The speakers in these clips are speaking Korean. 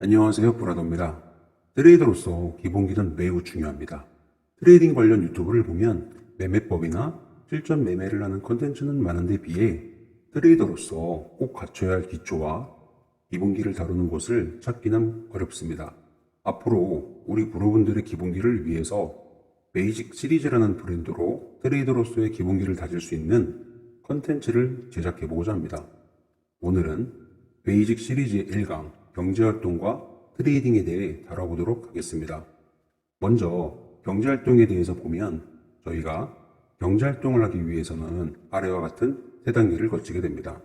안녕하세요, 브라더입니다. 트레이더로서 기본기는 매우 중요합니다. 트레이딩 관련 유튜브를 보면 매매법이나 실전 매매를 하는 컨텐츠는 많은데 비해 트레이더로서 꼭 갖춰야 할 기초와 기본기를 다루는 곳을 찾기는 어렵습니다. 앞으로 우리 브로분들의 기본기를 위해서 베이직 시리즈라는 브랜드로 트레이더로서의 기본기를 다질 수 있는 컨텐츠를 제작해보고자 합니다. 오늘은 베이직 시리즈의 1강 경제활동과 트레이딩에 대해 다뤄보도록 하겠습니다. 먼저 경제활동에 대해서 보면 저희가 경제활동을 하기 위해서는 아래와 같은 세 단계를 거치게 됩니다.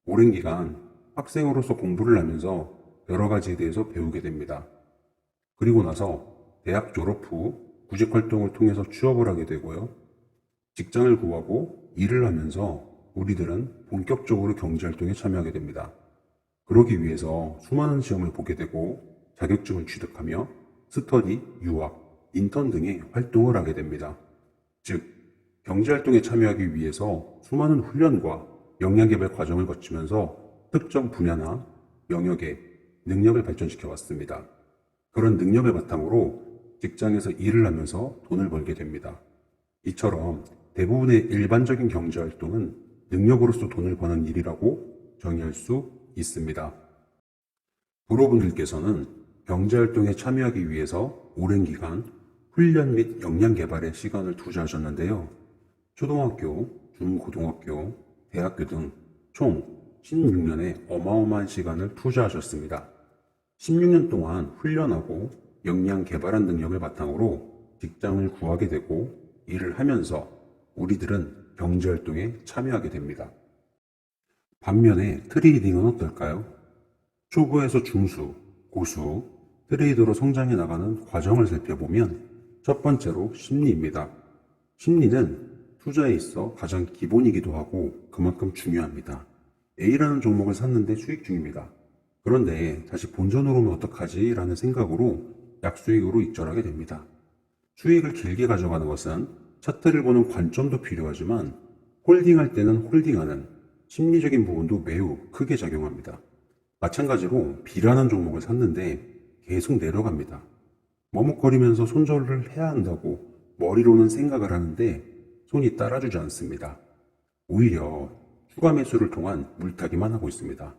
오랜 기간 학생으로서 공부를 하면서 여러 가지에 대해서 배우게 됩니다. 그리고 나서 대학 졸업 후 구직활동을 통해서 취업을 하게 되고요. 직장을 구하고 일을 하면서 우리들은 본격적으로 경제활동에 참여하게 됩니다. 그러기 위해서 수많은 시험을 보게 되고 자격증을 취득하며 스터디, 유학, 인턴 등의 활동을 하게 됩니다. 즉, 경제활동에 참여하기 위해서 수많은 훈련과 역량개발 과정을 거치면서 특정 분야나 영역의 능력을 발전시켜 왔습니다. 그런 능력을 바탕으로 직장에서 일을 하면서 돈을 벌게 됩니다. 이처럼 대부분의 일반적인 경제활동은 능력으로서 돈을 버는 일이라고 정의할 수 있습니다. 브로분들께서는 경제활동에 참여하기 위해서 오랜 기간 훈련 및 역량 개발에 시간을 투자하셨는데요. 초등학교, 중고등학교, 대학교 등 총 16년의 어마어마한 시간을 투자하셨습니다. 16년 동안 훈련하고 역량 개발한 능력을 바탕으로 직장을 구하게 되고 일을 하면서 우리들은 경제활동에 참여하게 됩니다. 반면에 트레이딩은 어떨까요? 초보에서 중수, 고수, 트레이더로 성장해 나가는 과정을 살펴보면 첫 번째로 심리입니다. 심리는 투자에 있어 가장 기본이기도 하고 그만큼 중요합니다. A라는 종목을 샀는데 수익 중입니다. 그런데 다시 본전으로 오면 어떡하지? 라는 생각으로 약수익으로 익절하게 됩니다. 수익을 길게 가져가는 것은 차트를 보는 관점도 필요하지만 홀딩할 때는 홀딩하는 심리적인 부분도 매우 크게 작용합니다. 마찬가지로 B라는 종목을 샀는데 계속 내려갑니다. 머뭇거리면서 손절을 해야 한다고 머리로는 생각을 하는데 손이 따라주지 않습니다. 오히려 추가 매수를 통한 물타기만 하고 있습니다.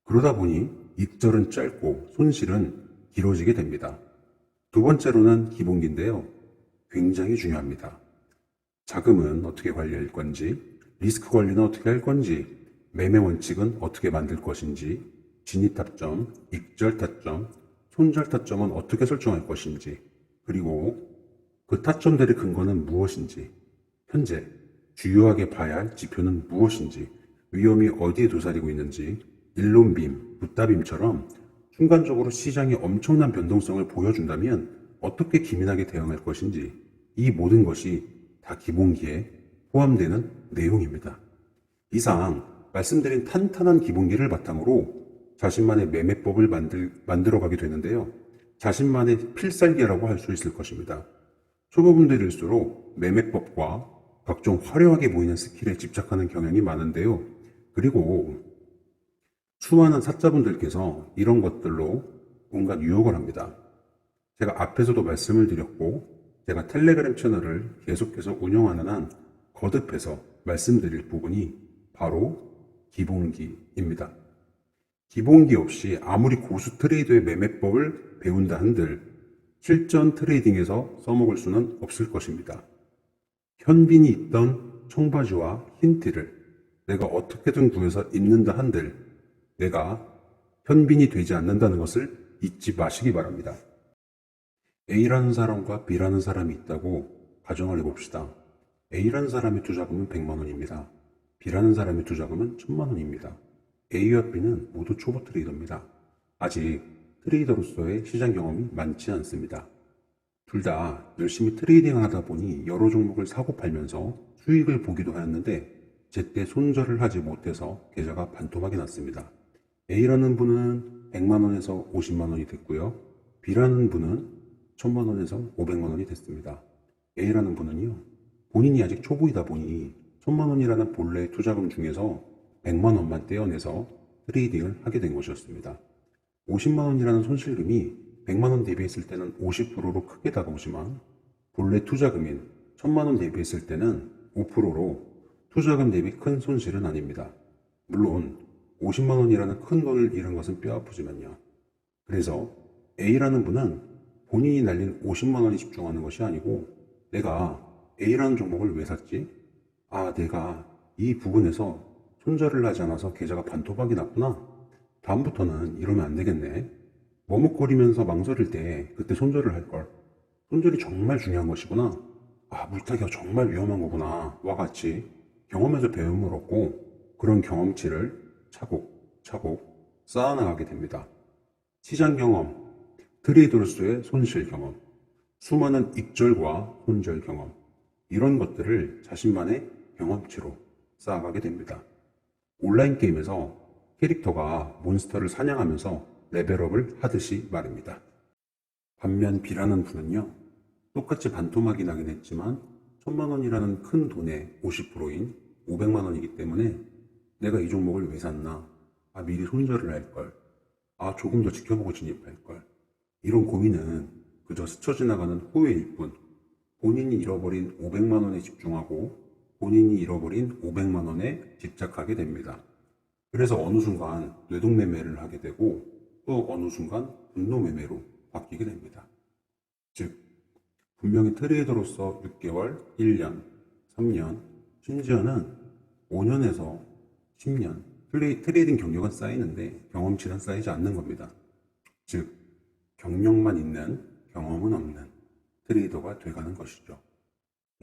그러다 보니 익절은 짧고 손실은 길어지게 됩니다. 두 번째로는 기본기인데요. 굉장히 중요합니다. 자금은 어떻게 관리할 건지, 리스크 관리는 어떻게 할 건지, 매매 원칙은 어떻게 만들 것인지, 진입 타점, 익절 타점, 손절 타점은 어떻게 설정할 것인지, 그리고 그 타점들의 근거는 무엇인지, 현재 주요하게 봐야 할 지표는 무엇인지, 위험이 어디에 도사리고 있는지, 일론빔, 붓다빔처럼 순간적으로 시장이 엄청난 변동성을 보여준다면 어떻게 기민하게 대응할 것인지, 이 모든 것이 다 기본기에 포함되는 내용입니다. 이상 말씀드린 탄탄한 기본기를 바탕으로 자신만의 매매법을 만들어가게 되는데요. 자신만의 필살기라고 할 수 있을 것입니다. 초보분들일수록 매매법과 각종 화려하게 보이는 스킬에 집착하는 경향이 많은데요. 그리고 수많은 사자분들께서 이런 것들로 온갖 유혹을 합니다. 제가 앞에서도 말씀을 드렸고 제가 텔레그램 채널을 계속해서 운영하는 한 거듭해서 말씀드릴 부분이 바로 기본기입니다. 기본기 없이 아무리 고수 트레이더의 매매법을 배운다 한들 실전 트레이딩에서 써먹을 수는 없을 것입니다. 현빈이 입던 청바지와 흰티를 내가 어떻게든 구해서 입는다 한들 내가 현빈이 되지 않는다는 것을 잊지 마시기 바랍니다. A라는 사람과 B라는 사람이 있다고 가정을 해봅시다. A라는 사람의 투자금은 100만 원입니다. B라는 사람의 투자금은 1000만 원입니다. A와 B는 모두 초보 트레이더입니다. 아직 트레이더로서의 시장 경험이 많지 않습니다. 둘 다 열심히 트레이딩을 하다 보니 여러 종목을 사고 팔면서 수익을 보기도 하였는데 제때 손절을 하지 못해서 계좌가 반토막이 났습니다. A라는 분은 100만 원에서 50만 원이 됐고요. B라는 분은 1000만 원에서 500만 원이 됐습니다. A라는 분은요. 본인이 아직 초보이다 보니 1000만 원이라는 본래의 투자금 중에서 100만 원만 떼어내서 트레이딩을 하게 된 것이었습니다. 50만 원이라는 손실금이 100만 원 대비했을 때는 50%로 크게 다가오지만 본래 투자금인 1000만 원 대비했을 때는 5%로 투자금 대비 큰 손실은 아닙니다. 물론 50만 원이라는 큰 돈을 잃은 것은 뼈아프지만요. 그래서 A라는 분은 본인이 날린 50만 원에 집중하는 것이 아니고 내가 A라는 종목을 왜 샀지? 아, 내가 이 부분에서 손절을 하지 않아서 계좌가 반토막이 났구나. 다음부터는 이러면 안 되겠네. 머뭇거리면서 망설일 때 그때 손절을 할 걸. 손절이 정말 중요한 것이구나. 아, 물타기가 정말 위험한 거구나. 와 같이 경험에서 배움을 얻고 그런 경험치를 차곡차곡 쌓아나가게 됩니다. 시장 경험, 트레이더로서의 손실 경험, 수많은 익절과 손절 경험, 이런 것들을 자신만의 경험치로 쌓아가게 됩니다. 온라인 게임에서 캐릭터가 몬스터를 사냥하면서 레벨업을 하듯이 말입니다. 반면 B라는 분은요, 똑같이 반토막이 나긴 했지만 1000만 원이라는 큰 돈의 50%인 500만 원이기 때문에 내가 이 종목을 왜 샀나? 아, 미리 손절을 할 걸. 아, 조금 더 지켜보고 진입할 걸. 이런 고민은 그저 스쳐 지나가는 후회일 뿐. 본인이 잃어버린 500만 원에 집중하고 본인이 잃어버린 500만 원에 집착하게 됩니다. 그래서 어느 순간 뇌동매매를 하게 되고 또 어느 순간 분노매매로 바뀌게 됩니다. 즉, 분명히 트레이더로서 6개월, 1년, 3년, 심지어는 5년에서 10년 트레이딩 경력은 쌓이는데 경험치는 쌓이지 않는 겁니다. 즉, 경력만 있는 경험은 없는 트레이더가 돼가는 것이죠.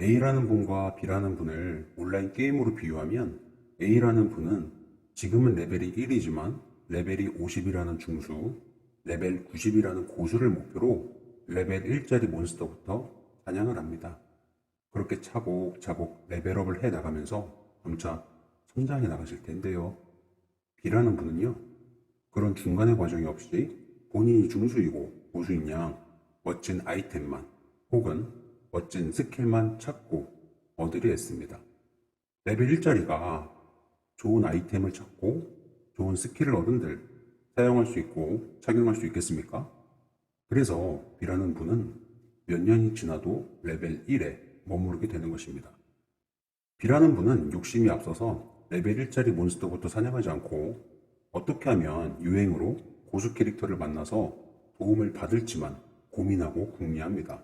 A라는 분과 B라는 분을 온라인 게임으로 비유하면 A라는 분은 지금은 레벨이 1이지만 레벨이 50이라는 중수, 레벨 90이라는 고수를 목표로 레벨 1짜리 몬스터부터 사냥을 합니다. 그렇게 차곡차곡 레벨업을 해 나가면서 점차 성장해 나가실 텐데요. B라는 분은요, 그런 중간의 과정이 없이 본인이 중수이고 고수인 양 멋진 아이템만 혹은 멋진 스킬만 찾고 얻으려 했습니다. 레벨 1짜리가 좋은 아이템을 찾고 좋은 스킬을 얻은들 사용할 수 있고 착용할 수 있겠습니까? 그래서 B라는 분은 몇 년이 지나도 레벨 1에 머무르게 되는 것입니다. B라는 분은 욕심이 앞서서 레벨 1짜리 몬스터부터 사냥하지 않고 어떻게 하면 유행으로 고수 캐릭터를 만나서 도움을 받을지만 고민하고 궁리합니다.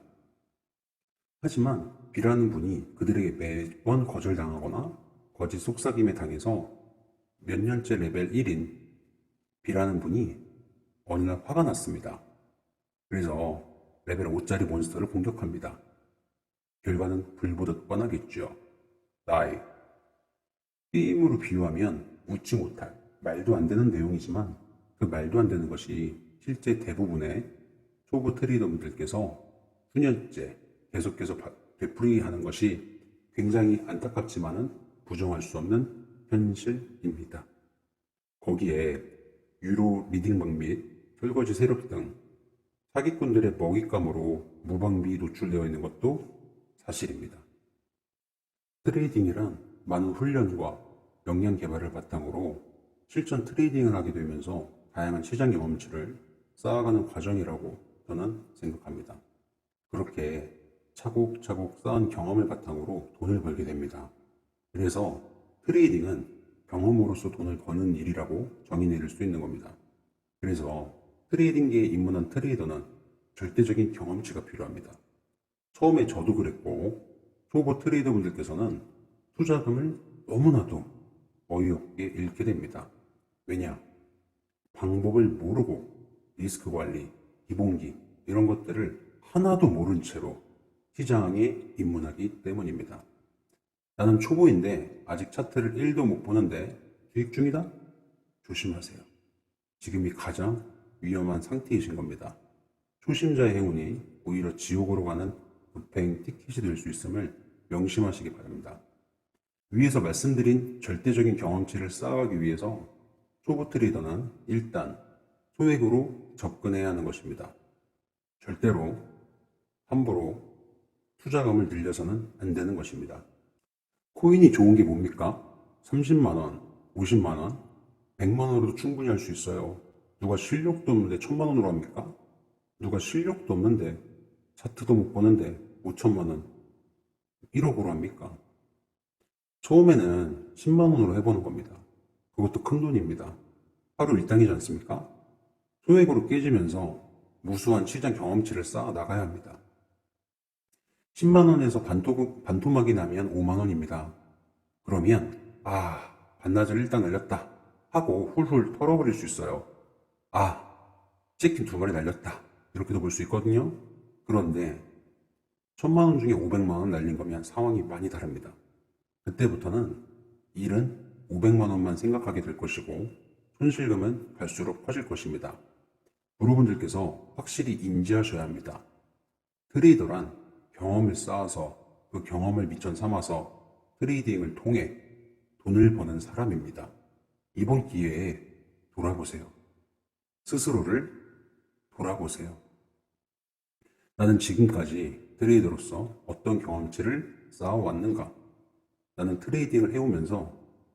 하지만 B라는 분이 그들에게 매번 거절당하거나 거짓 속삭임에 당해서 몇 년째 레벨 1인 B라는 분이 어느 날 화가 났습니다. 그래서 레벨 5짜리 몬스터를 공격합니다. 결과는 불보듯 뻔하겠죠. 나이. 게임으로 비유하면 웃지 못할 말도 안 되는 내용이지만 그 말도 안 되는 것이 실제 대부분의 초보 트레이더분들께서 수년째 계속해서 되풀이하는 것이 굉장히 안타깝지만은 부정할 수 없는 현실입니다. 거기에 유료 리딩방 및 설거지 세력 등 사기꾼들의 먹잇감으로 무방비 노출되어 있는 것도 사실입니다. 트레이딩이란 많은 훈련과 역량 개발을 바탕으로 실전 트레이딩을 하게 되면서 다양한 시장 경험치를 쌓아가는 과정이라고 저는 생각합니다. 그렇게 차곡차곡 쌓은 경험을 바탕으로 돈을 벌게 됩니다. 그래서 트레이딩은 경험으로서 돈을 버는 일이라고 정의 내릴 수 있는 겁니다. 그래서 트레이딩계에 입문한 트레이더는 절대적인 경험치가 필요합니다. 처음에 저도 그랬고 초보 트레이더분들께서는 투자금을 너무나도 어이없게 잃게 됩니다. 왜냐? 방법을 모르고 리스크 관리, 기본기 이런 것들을 하나도 모른 채로 시장에 입문하기 때문입니다. 나는 초보인데 아직 차트를 1도 못 보는데 수익 중이다? 조심하세요. 지금이 가장 위험한 상태이신 겁니다. 초심자의 행운이 오히려 지옥으로 가는 급행 티켓이 될 수 있음을 명심하시기 바랍니다. 위에서 말씀드린 절대적인 경험치를 쌓아가기 위해서 초보 트레이더는 일단 소액으로 접근해야 하는 것입니다. 절대로 함부로 투자금을 늘려서는 안 되는 것입니다. 코인이 좋은 게 뭡니까? 30만원, 50만원, 100만원으로도 충분히 할 수 있어요. 누가 실력도 없는데 1,000만 원으로 합니까? 누가 실력도 없는데 차트도 못 보는데 5천만 원, 1억으로 합니까? 처음에는 10만 원으로 해보는 겁니다. 그것도 큰 돈입니다. 하루 일당이지 않습니까? 소액으로 깨지면서 무수한 시장 경험치를 쌓아 나가야 합니다. 10만 원에서 반토막이 나면 5만 원입니다. 그러면 반나절 일당 날렸다 하고 훌훌 털어버릴 수 있어요. 치킨 2마리 날렸다 이렇게도 볼 수 있거든요. 그런데 1,000만 원 중에 500만 원 날린 거면 상황이 많이 다릅니다. 그때부터는 일은 500만 원만 생각하게 될 것이고 손실금은 갈수록 커질 것입니다. 여러분들께서 확실히 인지하셔야 합니다. 트레이더란 경험을 쌓아서 그 경험을 밑전 삼아서 트레이딩을 통해 돈을 버는 사람입니다. 이번 기회에 돌아보세요. 스스로를 돌아보세요. 나는 지금까지 트레이더로서 어떤 경험치를 쌓아왔는가? 나는 트레이딩을 해오면서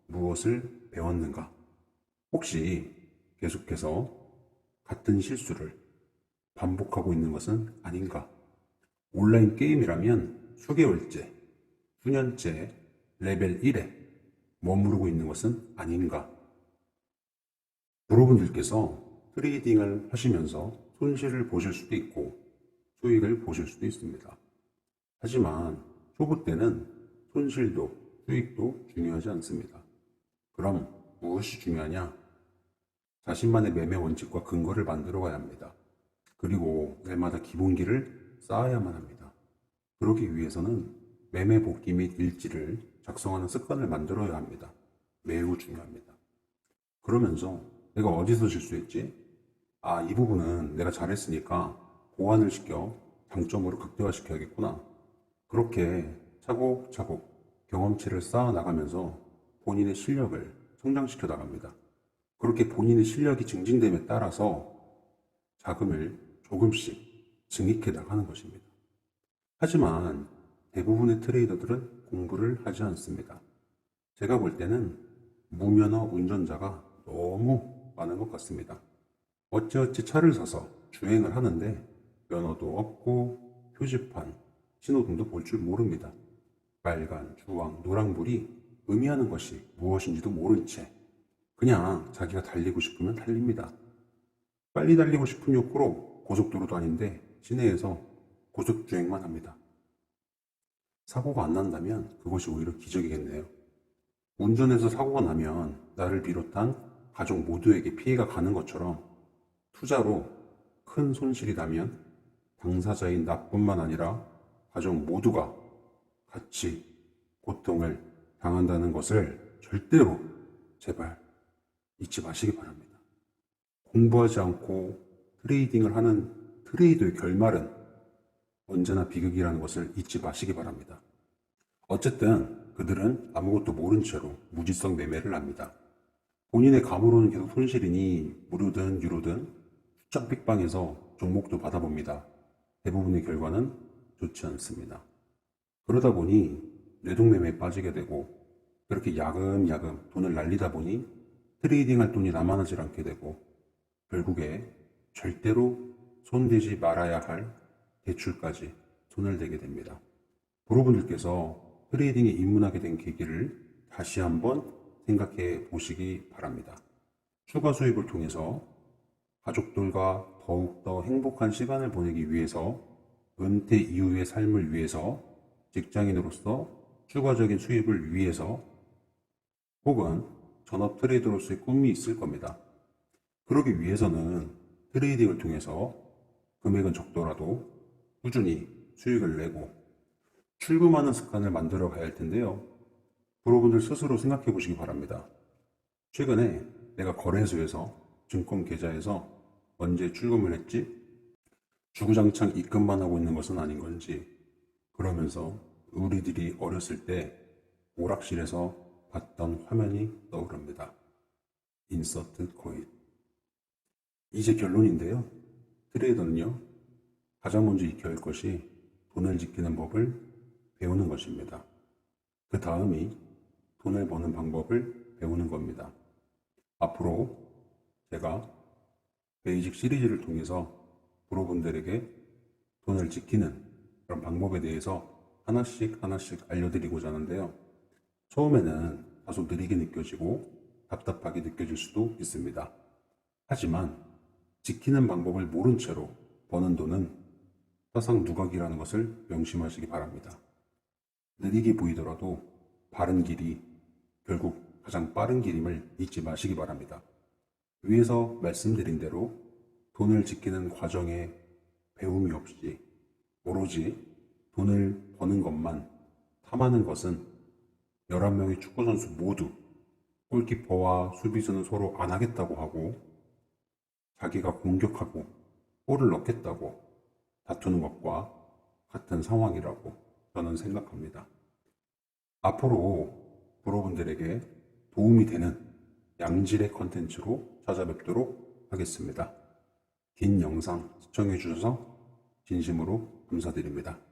무엇을 배웠는가? 혹시 계속해서 같은 실수를 반복하고 있는 것은 아닌가? 온라인 게임이라면 수개월째, 수년째 레벨 1에 머무르고 있는 것은 아닌가? 여러분들께서 트레이딩을 하시면서 손실을 보실 수도 있고 수익을 보실 수도 있습니다. 하지만 초보 때는 손실도 수익도 중요하지 않습니다. 그럼 무엇이 중요하냐? 자신만의 매매 원칙과 근거를 만들어 가야 합니다. 그리고 날마다 기본기를 쌓아야만 합니다. 그러기 위해서는 매매 복귀 및 일지를 작성하는 습관을 만들어야 합니다. 매우 중요합니다. 그러면서 내가 어디서 실수했지? 이 부분은 내가 잘했으니까 보완을 시켜 장점으로 극대화시켜야겠구나. 그렇게 차곡차곡 경험치를 쌓아 나가면서 본인의 실력을 성장시켜 나갑니다. 그렇게 본인의 실력이 증진됨에 따라서 자금을 조금씩 증액해 나가는 것입니다. 하지만 대부분의 트레이더들은 공부를 하지 않습니다. 제가 볼 때는 무면허 운전자가 너무 많은 것 같습니다. 어찌어찌 차를 사서 주행을 하는데 면허도 없고 표지판, 신호등도 볼 줄 모릅니다. 빨간, 주황, 노랑불이 의미하는 것이 무엇인지도 모른 채 그냥 자기가 달리고 싶으면 달립니다. 빨리 달리고 싶은 욕구로 고속도로도 아닌데 시내에서 고속주행만 합니다. 사고가 안 난다면 그것이 오히려 기적이겠네요. 운전해서 사고가 나면 나를 비롯한 가족 모두에게 피해가 가는 것처럼 투자로 큰 손실이 나면 당사자인 나뿐만 아니라 가족 모두가 같이 고통을 당한다는 것을 절대로 제발 잊지 마시기 바랍니다. 공부하지 않고 트레이딩을 하는 트레이더의 결말은 언제나 비극이라는 것을 잊지 마시기 바랍니다. 어쨌든 그들은 아무것도 모른 채로 무지성 매매를 합니다. 본인의 감으로는 계속 손실이니 무료든 유료든 출장 픽방에서 종목도 받아봅니다. 대부분의 결과는 좋지 않습니다. 그러다 보니 뇌동매매에 빠지게 되고 그렇게 야금야금 돈을 날리다 보니 트레이딩 할 돈이 남아나질 않게 되고 결국에 절대로 손대지 말아야 할 대출까지 손을 대게 됩니다. 여러분들께서 트레이딩에 입문하게 된 계기를 다시 한번 생각해 보시기 바랍니다. 추가 수입을 통해서 가족들과 더욱더 행복한 시간을 보내기 위해서 은퇴 이후의 삶을 위해서 직장인으로서 추가적인 수입을 위해서 혹은 전업 트레이더로서의 꿈이 있을 겁니다. 그러기 위해서는 트레이딩을 통해서 금액은 적더라도 꾸준히 수익을 내고 출금하는 습관을 만들어 가야 할 텐데요. 여러분들 스스로 생각해 보시기 바랍니다. 최근에 내가 거래소에서 증권 계좌에서 언제 출금을 했지? 주구장창 입금만 하고 있는 것은 아닌 건지 그러면서 우리들이 어렸을 때 오락실에서 봤던 화면이 떠오릅니다. 인서트 코인. 이제 결론인데요. 트레이더는요. 가장 먼저 익혀야 할 것이 돈을 지키는 법을 배우는 것입니다. 그 다음이 돈을 버는 방법을 배우는 겁니다. 앞으로 제가 베이직 시리즈를 통해서 프로분들에게 돈을 지키는 그런 방법에 대해서 하나씩 알려드리고자 하는데요. 처음에는 다소 느리게 느껴지고 답답하게 느껴질 수도 있습니다. 하지만 지키는 방법을 모른 채로 버는 돈은 사상 누각이라는 것을 명심하시기 바랍니다. 느리게 보이더라도 바른 길이 결국 가장 빠른 길임을 잊지 마시기 바랍니다. 위에서 말씀드린 대로 돈을 지키는 과정에 배움이 없이 오로지 돈을 버는 것만 탐하는 것은 11명의 축구선수 모두 골키퍼와 수비수는 서로 안 하겠다고 하고 자기가 공격하고 골을 넣겠다고 다투는 것과 같은 상황이라고 저는 생각합니다. 앞으로 여러분들에게 도움이 되는 양질의 컨텐츠로 찾아뵙도록 하겠습니다. 긴 영상 시청해 주셔서 진심으로 감사드립니다.